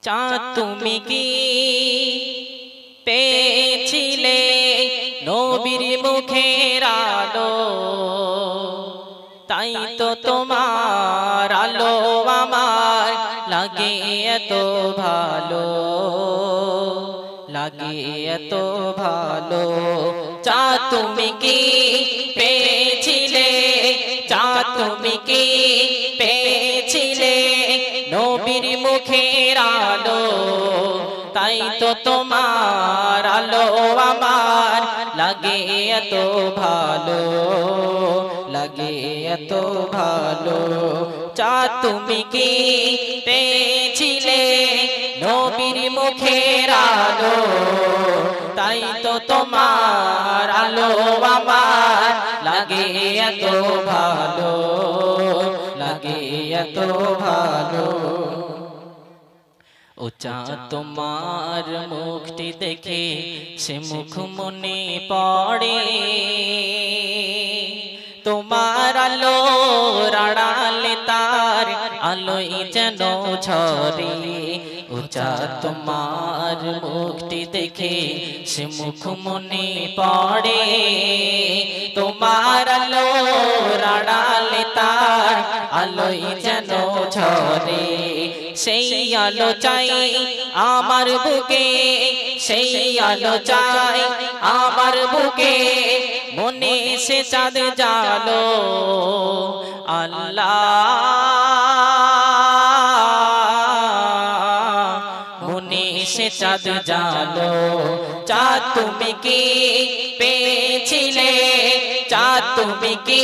চাঁদ তুমি কি পেয়েছিলে নবীর মুখের আলো, তাই তো তোমার আলো আমার লাগে এত ভালো, লাগে এত ভালো। চাঁদ তুমি কি পেয়েছিলে, চাঁদ তুমি কি পেয়েছিলে নবীর মুখের আলো, তাই তো তোমার আলো আমার লাগে এত ভালো, লাগে এত ভালো। চাঁদ তুমি কি পেয়েছিলে নবীর মুখের আলো, তাই তো তোমার আলো আমার লাগে এত ভালো, লাগে এত ভালো। ও চাঁদ তোমার মুখটি দেখে সে মুখ মনে পড়ে, তোমার আলো আড়ালে তার আলোই যেন ঝরে। ও চাঁদ তোমার মুখটি দেখে সে মুখ মনে পড়ে, তোমার আলো আড়ালে তার আলোই যেন ঝরে। সেই আলো চাই আমার বুকে, সেই আলো চাই আমার বুকে, মনে সে চাঁদ জালো। আল্লাহ মনে সে চাঁদ জালো। চাঁদ তুমি কি পেয়েছিলে, চাঁদ তুমি কি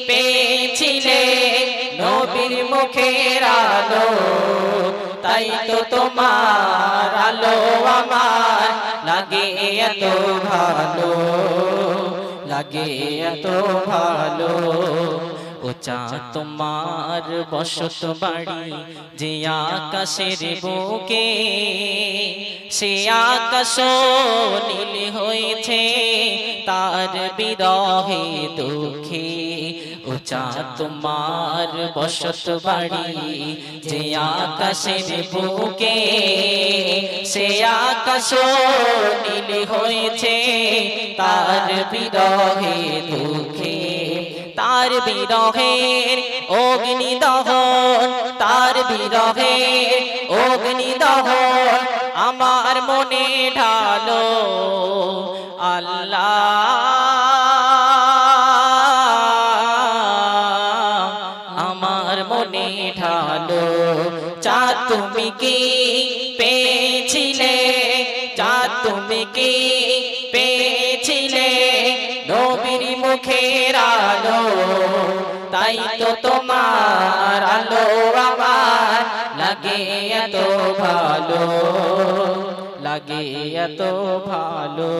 পেয়েছিলে নবীর মুখের আলো, তাই তো তোমার আলো আমার লাগে এত ভালো, লাগে এত ভালো। ও চাঁদ তোমার বসত বাড়ি যে আকাশের বুকে, সে আকাশ নীল হয়েছে তার বিরহে দুঃখে। ও চাঁদ তোমার বসত বাড়ি যে আকাশের বুকে, সে আকাশ নীল হয়েছে তার বিরহে দুঃখে। তার বিরহের অগ্নি দহন, তার বিরহের অগ্নি দহন আমার মনে ঢালো। আল্লাহ আমার মনে ঢালো। চাঁদ তুমি কি পেয়েছিলে, চাঁদ তুমি কি পেয়েছিলে নবীর মুখের আলো, তাই তো তোমার আলো আমার লাগে এত ভালো, লাগে এত ভালো।